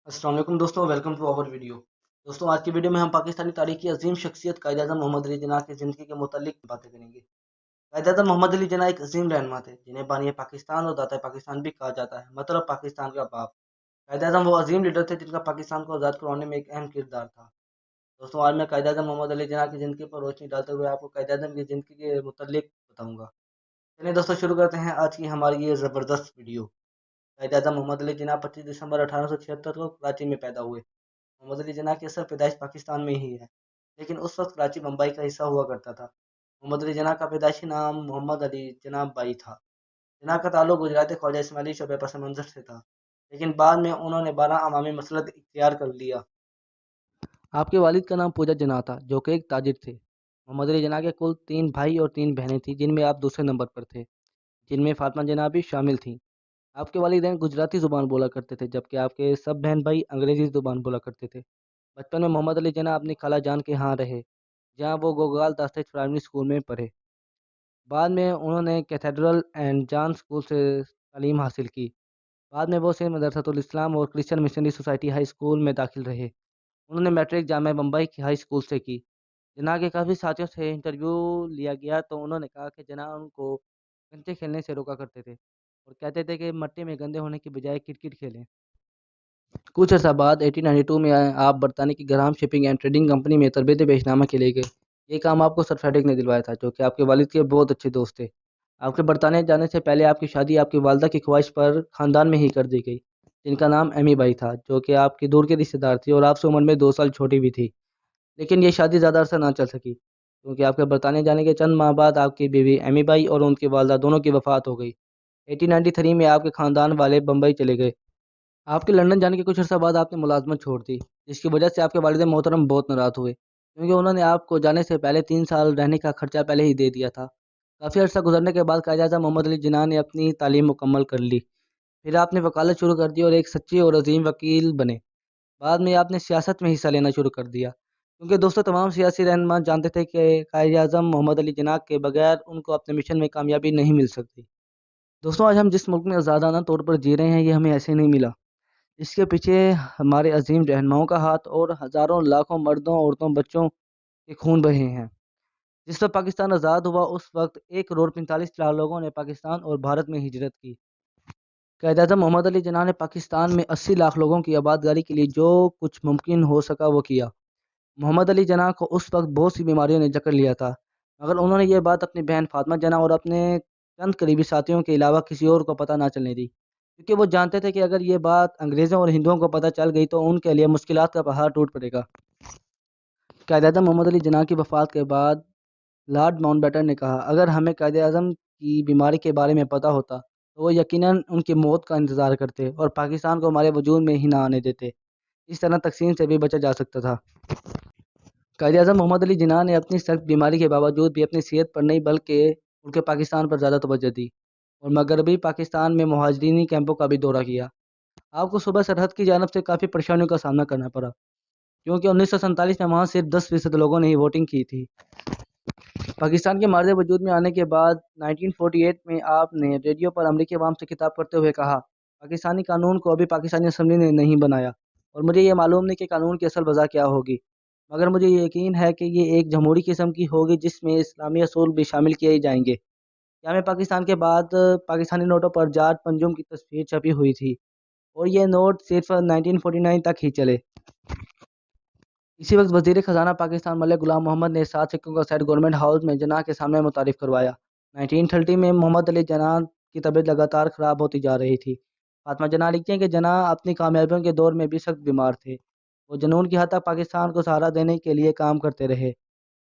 अस्सलाम वालेकुम दोस्तों, वेलकम टू आवर वीडियो। दोस्तों, आज की वीडियो में हम पाकिस्तानी तारीख की अजीम शख्सियत कायद-ए-आज़म मोहम्मद अली जिन्ना की ज़िंदगी के मुतालिक बातें करेंगे। कायद-ए-आज़म मोहम्मद अली जिन्ना एक अजीम रहनुमा थे, जिन्हें बानी पाकिस्तान और दाता पाकिस्तान भी कहा जाता है, मतलब पाकिस्तान का बाप। कायद-ए-आज़म वो अजीम लीडर थे जिनका पाकिस्तान को आज़ाद करवाने में एक अहम किरदार था। दोस्तों, आज मैं कायद-ए-आज़म मोहम्मद अली जिन्ना की ज़िंदगी पर रोशनी डालते हुए आपको कायद-ए-आज़म की ज़िंदगी के मुतालिक बताऊँगा। चलिए दोस्तों, शुरू करते हैं आज की हमारी ये ज़बरदस्त वीडियो। कायद-ए-आज़म मोहम्मद अली जिन्ना 25 दिसंबर 1876 को कराची में पैदा हुए। मोहम्मद अली जिन्ना की असल पैदाइश पाकिस्तान में ही है, लेकिन उस वक्त कराची बम्बई का हिस्सा हुआ करता था। मोहम्मद अली जिन्ना का पैदाइशी नाम मोहम्मद अली जिन्ना बाई था। जिन्ना का ताल्लुक गुजरात ख्वाजा इस्माइली शोबे पस मंज़र से था, लेकिन बाद में उन्होंने 12 अवामी मसलक इख्तियार कर लिया। आपके वालिद का नाम पूजा जिन्ना था, जो कि एक ताजिर थे। मोहम्मद अली जिन्ना के कुल 3 भाई और 3 बहनें थीं, जिनमें आप दूसरे नंबर पर थे, जिनमें फातिमा जिन्ना भी शामिल थीं। आपके वालिदैन गुजराती ज़ुबान बोला करते थे, जबकि आपके सब बहन भाई अंग्रेज़ी ज़ुबान बोला करते थे। बचपन में मोहम्मद अली जिन्ना अपनी खाला जान के यहाँ रहे, जहाँ वो गोगाल दास्तेज प्राइमरी स्कूल में पढ़े। बाद में उन्होंने कैथेड्रल एंड जॉन स्कूल से तालीम हासिल की। बाद में वो सेंट मदरसतुल इस्लाम और Christian missionary society high school में दाखिल रहे। उन्होंने मैट्रिक जामिया बम्बई की हाई स्कूल से की। जिन्ना के काफ़ी साथियों से इंटरव्यू लिया गया तो उन्होंने कहा कि जिन्ना उनको कंचे खेलने से रोका करते थे और कहते थे कि मट्टी में गंदे होने की बजाय क्रिकेट खेलें। कुछ अर्सा बाद 1892 में आप बरतानी की Graham shipping and trading company में तरबियत पेशनामा के लिए गए। ये काम आपको सर फेड्रिक ने दिलवाया था, जो कि आपके वालिद के बहुत अच्छे दोस्त थे। आपके बरतानिया जाने से पहले आपकी शादी आपकी वालदा की ख्वाहिश पर ख़ानदान में ही कर दी गई, जिनका नाम एमी बाई था, जो कि आपकी दूर के रिश्तेदार थी और आपसे उम्र में 2 साल छोटी भी थी। लेकिन ये शादी ज़्यादा अरसा ना चल सकी, क्योंकि आपके बरतानिया जाने के चंद माह बाद आपकी बीवी एमी बाई और उनकी वालदा दोनों की वफ़ात हो गई। 1893 में आपके ख़ानदान वाले बम्बई चले गए। आपके लंदन जाने के कुछ अर्सा बाद आपने मुलाज़मत छोड़ दी, जिसकी वजह से आपके वालिद मोहतरम बहुत नाराज़ हुए, क्योंकि उन्होंने आपको जाने से पहले 3 साल रहने का खर्चा पहले ही दे दिया था। काफ़ी अर्सा गुजरने के बाद कायद-ए-आज़म मोहम्मद अली जिन्ना ने अपनी तालीम मुकम्मल कर ली। फिर आपने वकालत शुरू कर दी और एक सच्चे और अज़ीम वकील बने। बाद में आपने सियासत में हिस्सा लेना शुरू कर दिया, क्योंकि दोस्तों तमाम सियासी रहनुमा जानते थे कि कायद-ए-आज़म मोहम्मद अली जिन्ना के बगैर उनको अपने मिशन में कामयाबी नहीं मिल सकती। दोस्तों, आज हम जिस मुल्क में आज़ादाना तौर पर जी रहे हैं, ये हमें ऐसे नहीं मिला। इसके पीछे हमारे अजीम रहनुमाओं का हाथ और हज़ारों लाखों मर्दों, औरतों, बच्चों के खून बहे हैं। जिस वक़्त पाकिस्तान आज़ाद हुआ, उस वक़्त 1 करोड़ 45 लाख लोगों ने पाकिस्तान और भारत में हिजरत की। कायद-ए-आज़म मोहम्मद अली जिन्ना ने पाकिस्तान में 80 लाख लोगों की आबादगारी के लिए जो कुछ मुमकिन हो सका वो किया। मोहम्मद अली जिन्ना को उस वक़्त बहुत सी बीमारियों ने जकड़ लिया था, मगर उन्होंने ये बात अपनी बहन फातिमा जिन्ना और अपने चंद करीबी साथियों के अलावा किसी और को पता ना चलने दी, क्योंकि वो जानते थे कि अगर ये बात अंग्रेज़ों और हिंदुओं को पता चल गई तो उनके लिए मुश्किलात का पहाड़ टूट पड़ेगा। कायद-ए-आज़म मोहम्मद अली जिन्ना की वफ़ात के बाद लॉर्ड माउंटबेटन ने कहा, अगर हमें कायद-ए-आज़म की बीमारी के बारे में पता होता, तो वो यकीनन उनकी मौत का इंतज़ार करते और पाकिस्तान को हमारे वजूद में ही ना आने देते। इस तरह तक़सीम से भी बचा जा सकता था। कायद-ए-आज़म मोहम्मद अली जिन्ना ने अपनी सख्त बीमारी के बावजूद भी अपनी सेहत पर नहीं बल्कि उनके पाकिस्तान पर ज़्यादा तवज्जो दी और मगरबी पाकिस्तान में मुहाजिरीनी कैंपों का भी दौरा किया। आपको सुबह सरहद की जानब से काफ़ी परेशानियों का सामना करना पड़ा, क्योंकि 1947 में वहाँ सिर्फ 10% लोगों ने ही वोटिंग की थी। पाकिस्तान के मार्ज़ वजूद में आने के बाद 1948 में आपने रेडियो पर अमरीकी अवाम से खिताब करते हुए कहा, पाकिस्तानी कानून को अभी पाकिस्तानी असम्बली ने नहीं बनाया और मुझे ये मालूम नहीं कि कानून की असल वज़ह क्या होगी, मगर मुझे ये यकीन है कि ये एक जमहूरी किस्म की होगी जिसमें इस्लामी असूल भी शामिल किए जाएंगे। क्या में पाकिस्तान के बाद पाकिस्तानी नोटों पर जॉर्ज पंजुम की तस्वीर छपी हुई थी और ये नोट सिर्फ 1949 तक ही चले। इसी वक्त वज़ीर ख़ज़ाना पाकिस्तान मलिक गुलाम मोहम्मद ने 7 सिक्कों का सेट गवर्नमेंट हाउस में जिन्ना के सामने मुतारिफ करवाया। 1930 में मोहम्मद अली जिन्ना की तबीयत लगातार ख़राब होती जा रही थी। फातिमा जिन्ना लिखती हैं कि जिन्ना अपनी कामयाबियों के दौर में भी सख्त बीमार थे। वो जुनून की हद तक पाकिस्तान को सहारा देने के लिए काम करते रहे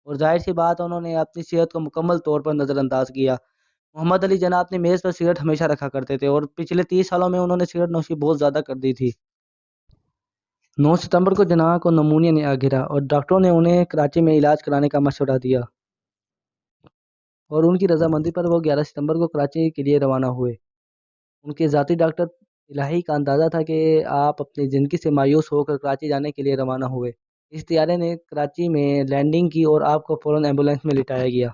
और जाहिर सी बात उन्होंने अपनी सेहत को मुकम्मल तौर पर नज़रअंदाज किया। मोहम्मद अली जिन्ना अपनी मेज़ पर सिगरेट हमेशा रखा करते थे और पिछले 30 सालों में उन्होंने सिगरेट नोशी बहुत ज़्यादा कर दी थी। 9 सितंबर को जिन्ना को नमूनिया ने आ घिरा और डॉक्टरों ने उन्हें कराची में इलाज कराने का मशवरा दिया और उनकी रजामंदी पर वो 11 सितंबर को कराची के लिए रवाना हुए। उनके ज़ाती डॉक्टर इलाही का अंदाज़ा था कि आप अपनी ज़िंदगी से मायूस होकर कराची जाने के लिए रवाना हुए। इस तैयारी ने कराची में लैंडिंग की और आपको फ़ौरन एम्बुलेंस में लिटाया गया।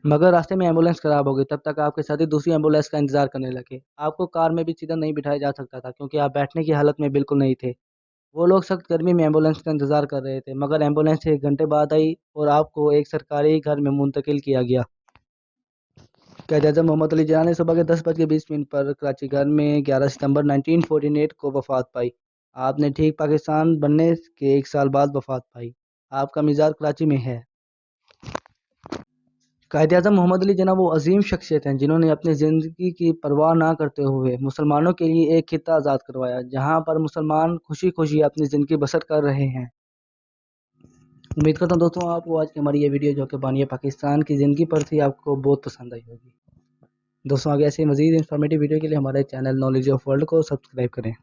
मगर रास्ते में एम्बुलेंस खराब हो गई, तब तक आपके साथी दूसरी एम्बुलेंस का इंतजार करने लगे। आपको कार में भी सीधा नहीं बिठाया जा सकता था क्योंकि आप बैठने की हालत में बिल्कुल नहीं थे। वो लोग सख्त गर्मी में एम्बुलेंस का इंतजार कर रहे थे, मगर एम्बुलेंस 1 घंटे बाद आई और आपको एक सरकारी घर में मुंतकिल किया गया। कायद-ए-आज़म मोहम्मद अली जिन्ना ने सुबह के 10:20 पर कराची घर में 11 सितंबर 1948 को वफात पाई। आपने ठीक पाकिस्तान बनने के 1 साल बाद वफात पाई। आपका मज़ार कराची में है। कायद-ए-आज़म मोहम्मद अली जिन्ना वो अजीम शख्सियत हैं जिन्होंने अपनी ज़िंदगी की परवाह ना करते हुए मुसलमानों के लिए एक खित्ता आज़ाद करवाया, जहाँ पर मुसलमान खुशी खुशी अपनी ज़िंदगी बसर कर रहे हैं। उम्मीद करता हूँ दोस्तों आपको आज की हमारी ये वीडियो जो कि बानी पाकिस्तान की ज़िंदगी पर थी, आपको बहुत पसंद आई होगी। दोस्तों आगे ऐसे मज़ीद इन्फॉर्मेटिव वीडियो के लिए हमारे चैनल नॉलेज ऑफ वर्ल्ड को सब्सक्राइब करें।